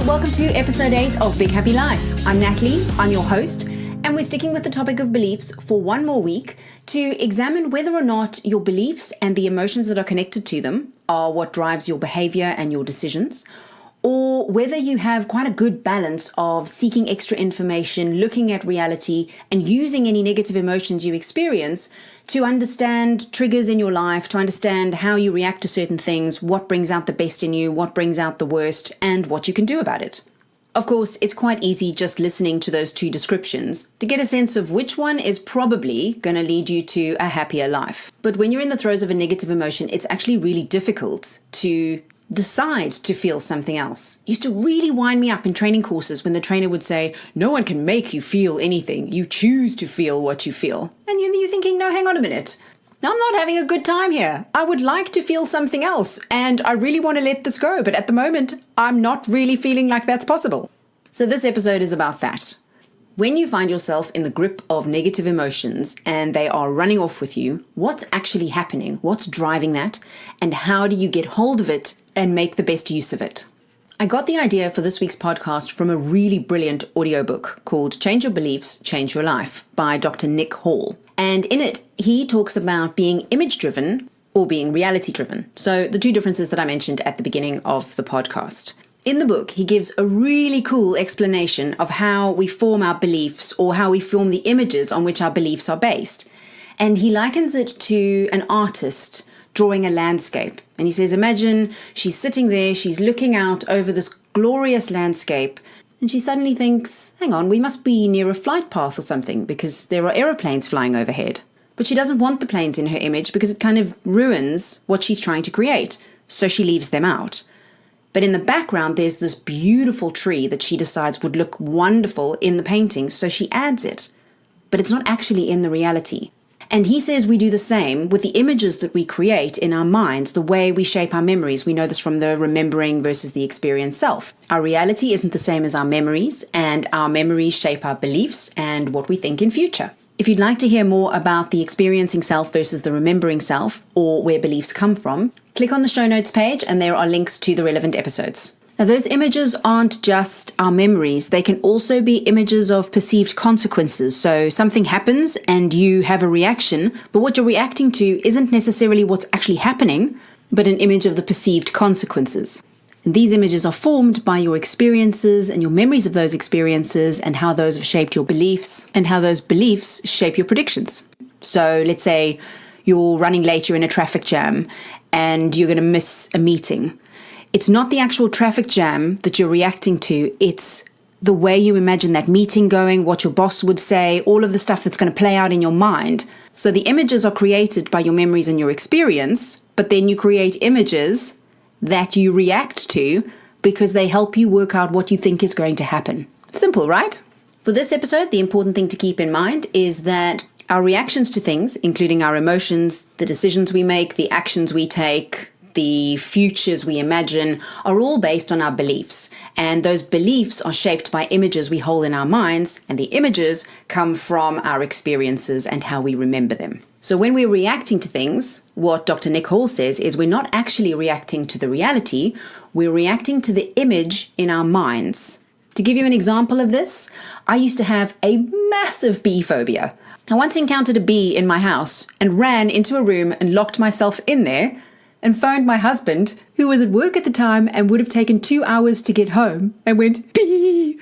welcome to episode 8 of Big Happy Life. I'm Natalie, I'm your host, and we're sticking with the topic of beliefs for one more week to examine whether or not your beliefs and the emotions that are connected to them are what drives your behavior and your decisions, or whether you have quite a good balance of seeking extra information, looking at reality, and using any negative emotions you experience to understand triggers in your life, to understand how you react to certain things, what brings out the best in you, what brings out the worst, and what you can do about it. Of course, it's quite easy just listening to those two descriptions to get a sense of which one is probably going to lead you to a happier life. But when you're in the throes of a negative emotion, it's actually really difficult to decide to feel something else. It used to really wind me up in training courses when the trainer would say, no one can make you feel anything. You choose to feel what you feel. And you're thinking, no, hang on a minute. I'm not having a good time here. I would like to feel something else, and I really want to let this go. But at the moment, I'm not really feeling like that's possible. So this episode is about that. When you find yourself in the grip of negative emotions and they are running off with you, what's actually happening? What's driving that? And how do you get hold of it and make the best use of it? I got the idea for this week's podcast from a really brilliant audiobook called Change Your Beliefs, Change Your Life by Dr. Nick Hall. And in it, he talks about being image-driven or being reality-driven. So the two differences that I mentioned at the beginning of the podcast. In the book, he gives a really cool explanation of how we form our beliefs or how we form the images on which our beliefs are based. And he likens it to an artist drawing a landscape. And he says, imagine she's sitting there, she's looking out over this glorious landscape, and she suddenly thinks, hang on, we must be near a flight path or something because there are aeroplanes flying overhead. But she doesn't want the planes in her image because it kind of ruins what she's trying to create. So she leaves them out. But in the background, there's this beautiful tree that she decides would look wonderful in the painting, so she adds it. But it's not actually in the reality. And he says we do the same with the images that we create in our minds, the way we shape our memories. We know this from the remembering versus the experience self. Our reality isn't the same as our memories, and our memories shape our beliefs and what we think in future. If you'd like to hear more about the experiencing self versus the remembering self, or where beliefs come from, click on the show notes page and there are links to the relevant episodes. Now, those images aren't just our memories. They can also be images of perceived consequences. So something happens and you have a reaction, but what you're reacting to isn't necessarily what's actually happening, but an image of the perceived consequences. And these images are formed by your experiences and your memories of those experiences and how those have shaped your beliefs and how those beliefs shape your predictions. So let's say you're running late, you're in a traffic jam, and you're going to miss a meeting. It's not the actual traffic jam that you're reacting to, it's the way you imagine that meeting going, what your boss would say, all of the stuff that's going to play out in your mind. So the images are created by your memories and your experience, but then you create images that you react to because they help you work out what you think is going to happen. Simple, right? For this episode, the important thing to keep in mind is that our reactions to things, including our emotions, the decisions we make, the actions we take, the futures we imagine, are all based on our beliefs. And those beliefs are shaped by images we hold in our minds, and the images come from our experiences and how we remember them. So when we're reacting to things, what Dr. Nick Hall says is we're not actually reacting to the reality, we're reacting to the image in our minds. To give you an example of this, I used to have a massive bee phobia. I once encountered a bee in my house and ran into a room and locked myself in there and phoned my husband, who was at work at the time and would have taken 2 hours to get home, and went, bee,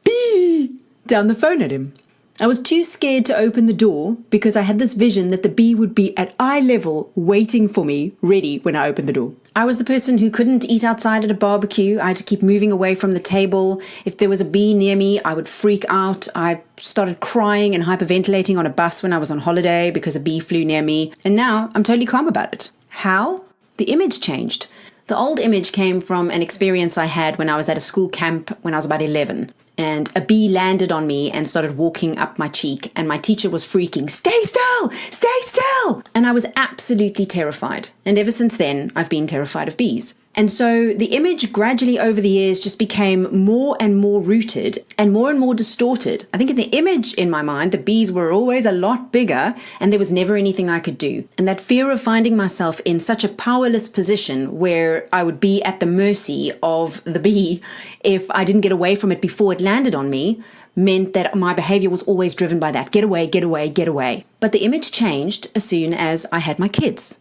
bee, down the phone at him. I was too scared to open the door because I had this vision that the bee would be at eye level waiting for me, ready when I opened the door. I was the person who couldn't eat outside at a barbecue. I had to keep moving away from the table. If there was a bee near me, I would freak out. I started crying and hyperventilating on a bus when I was on holiday because a bee flew near me. And now I'm totally calm about it. How? The image changed. The old image came from an experience I had when I was at a school camp when I was about 11. And a bee landed on me and started walking up my cheek, and my teacher was freaking, stay still, stay still. And I was absolutely terrified. And ever since then, I've been terrified of bees. And so the image gradually over the years just became more and more rooted and more distorted. I think in the image in my mind, the bees were always a lot bigger and there was never anything I could do. And that fear of finding myself in such a powerless position where I would be at the mercy of the bee if I didn't get away from it before it landed on me meant that my behavior was always driven by that. Get away, get away, get away. But the image changed as soon as I had my kids.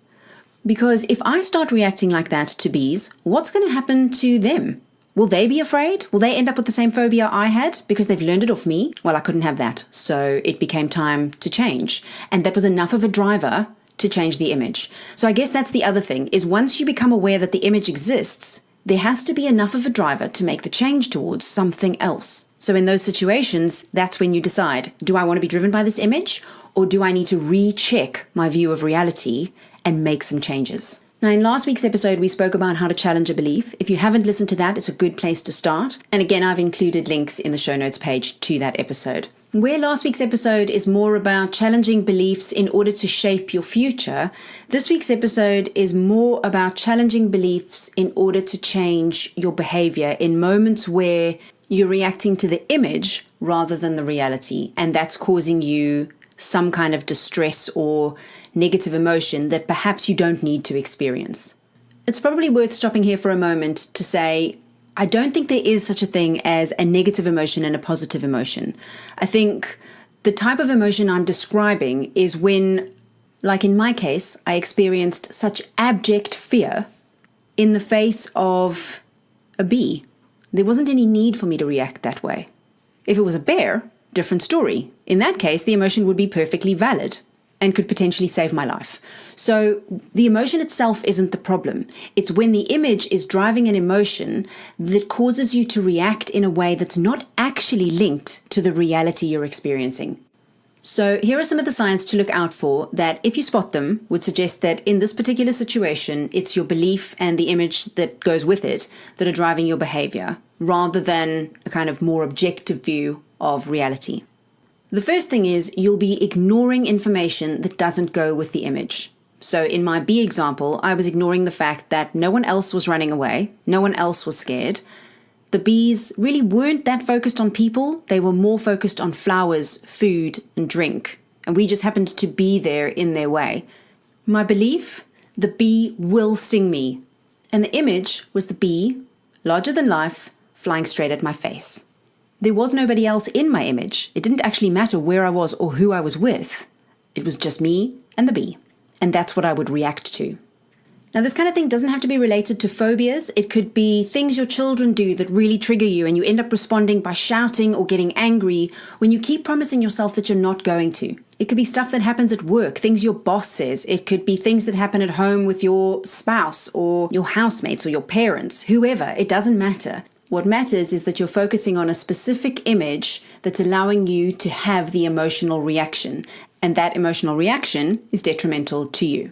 Because if I start reacting like that to bees, what's going to happen to them? Will they be afraid? Will they end up with the same phobia I had because they've learned it off me? Well, I couldn't have that. So it became time to change. And that was enough of a driver to change the image. So I guess that's the other thing, is once you become aware that the image exists, there has to be enough of a driver to make the change towards something else. So in those situations, that's when you decide, do I want to be driven by this image, or do I need to recheck my view of reality and make some changes? Now, in last week's episode, we spoke about how to challenge a belief. If you haven't listened to that, it's a good place to start. And again, I've included links in the show notes page to that episode. Where last week's episode is more about challenging beliefs in order to shape your future, this week's episode is more about challenging beliefs in order to change your behavior in moments where you're reacting to the image rather than the reality. And that's causing you some kind of distress or negative emotion that perhaps you don't need to experience. It's probably worth stopping here for a moment to say, I don't think there is such a thing as a negative emotion and a positive emotion. I think the type of emotion I'm describing is when, like in my case, I experienced such abject fear in the face of a bee. There wasn't any need for me to react that way. If it was a bear, different story. In that case, the emotion would be perfectly valid and could potentially save my life. So the emotion itself isn't the problem. It's when the image is driving an emotion that causes you to react in a way that's not actually linked to the reality you're experiencing. So here are some of the signs to look out for that, if you spot them, would suggest that in this particular situation, it's your belief and the image that goes with it that are driving your behavior, rather than a kind of more objective view of reality. The first thing is you'll be ignoring information that doesn't go with the image. So in my bee example, I was ignoring the fact that no one else was running away, no one else was scared. The bees really weren't that focused on people, they were more focused on flowers, food, and drink. And we just happened to be there in their way. My belief, the bee will sting me. And the image was the bee, larger than life, flying straight at my face. There was nobody else in my image. It didn't actually matter where I was or who I was with. It was just me and the bee. And that's what I would react to. Now, this kind of thing doesn't have to be related to phobias. It could be things your children do that really trigger you and you end up responding by shouting or getting angry when you keep promising yourself that you're not going to. It could be stuff that happens at work, things your boss says. It could be things that happen at home with your spouse or your housemates or your parents, whoever. It doesn't matter. What matters is that you're focusing on a specific image that's allowing you to have the emotional reaction, and that emotional reaction is detrimental to you.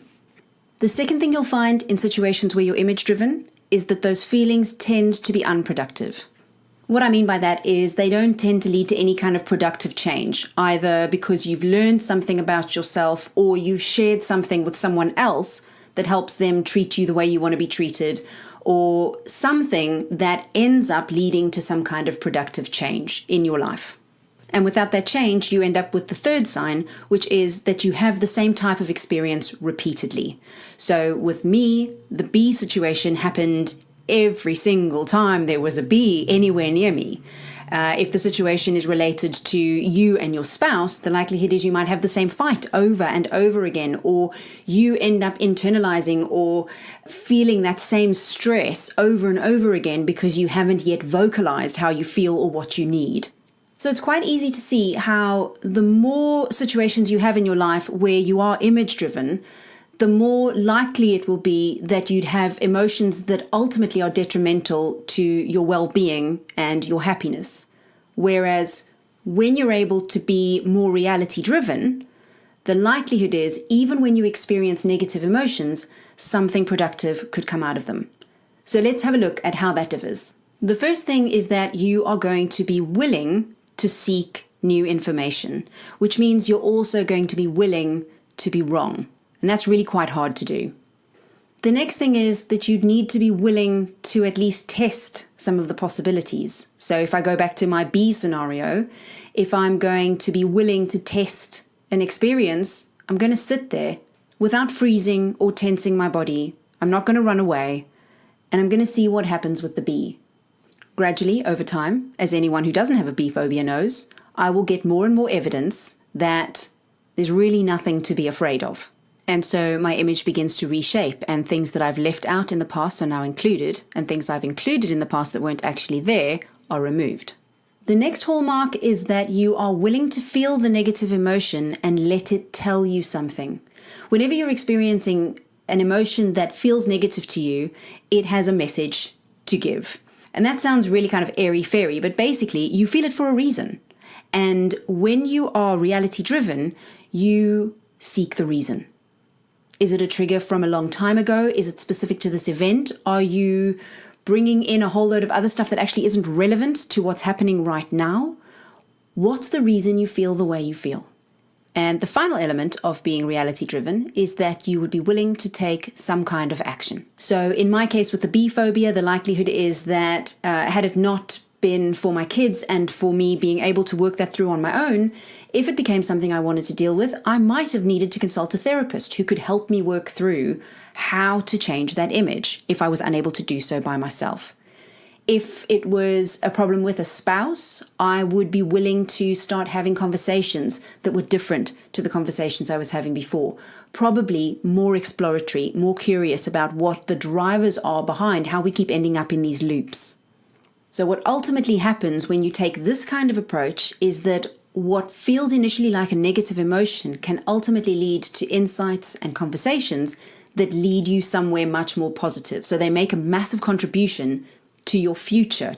The second thing you'll find in situations where you're image-driven is that those feelings tend to be unproductive. What I mean by that is they don't tend to lead to any kind of productive change, either because you've learned something about yourself or you've shared something with someone else that helps them treat you the way you want to be treated, or something that ends up leading to some kind of productive change in your life. And without that change, you end up with the third sign, which is that you have the same type of experience repeatedly. So with me, the bee situation happened every single time there was a bee anywhere near me. If the situation is related to you and your spouse, the likelihood is you might have the same fight over and over again, or you end up internalizing or feeling that same stress over and over again because you haven't yet vocalized how you feel or what you need. So it's quite easy to see how the more situations you have in your life where you are image-driven, the more likely it will be that you'd have emotions that ultimately are detrimental to your well-being and your happiness. Whereas when you're able to be more reality-driven, the likelihood is even when you experience negative emotions, something productive could come out of them. So let's have a look at how that differs. The first thing is that you are going to be willing to seek new information, which means you're also going to be willing to be wrong. And that's really quite hard to do. The next thing is that you'd need to be willing to at least test some of the possibilities. So if I go back to my B scenario, if I'm going to be willing to test an experience, I'm going to sit there without freezing or tensing my body. I'm not going to run away, and I'm going to see what happens with the bee. Gradually, over time, as anyone who doesn't have a bee phobia knows, I will get more and more evidence that there's really nothing to be afraid of. And so my image begins to reshape, and things that I've left out in the past are now included, and things I've included in the past that weren't actually there are removed. The next hallmark is that you are willing to feel the negative emotion and let it tell you something. Whenever you're experiencing an emotion that feels negative to you, it has a message to give. And that sounds really kind of airy-fairy, but basically you feel it for a reason. And when you are reality-driven, you seek the reason. Is it a trigger from a long time ago? Is it specific to this event? Are you bringing in a whole load of other stuff that actually isn't relevant to what's happening right now? What's the reason you feel the way you feel? And the final element of being reality driven is that you would be willing to take some kind of action. So in my case with the bee phobia, the likelihood is that had it not been for my kids and for me being able to work that through on my own, if it became something I wanted to deal with, I might have needed to consult a therapist who could help me work through how to change that image if I was unable to do so by myself. If it was a problem with a spouse, I would be willing to start having conversations that were different to the conversations I was having before. Probably more exploratory, more curious about what the drivers are behind how we keep ending up in these loops. So what ultimately happens when you take this kind of approach is that what feels initially like a negative emotion can ultimately lead to insights and conversations that lead you somewhere much more positive. So they make a massive contribution to your future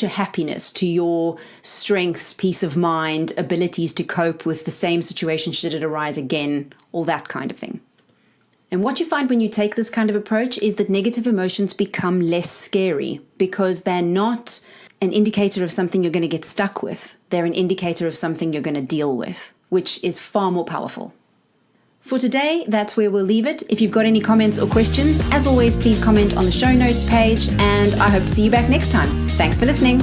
happiness, to your strengths, peace of mind, abilities to cope with the same situation should it arise again, all that kind of thing. And what you find when you take this kind of approach is that negative emotions become less scary because they're not an indicator of something you're going to get stuck with. They're an indicator of something you're going to deal with, which is far more powerful. For today, that's where we'll leave it. If you've got any comments or questions, as always, please comment on the show notes page, and I hope to see you back next time. Thanks for listening.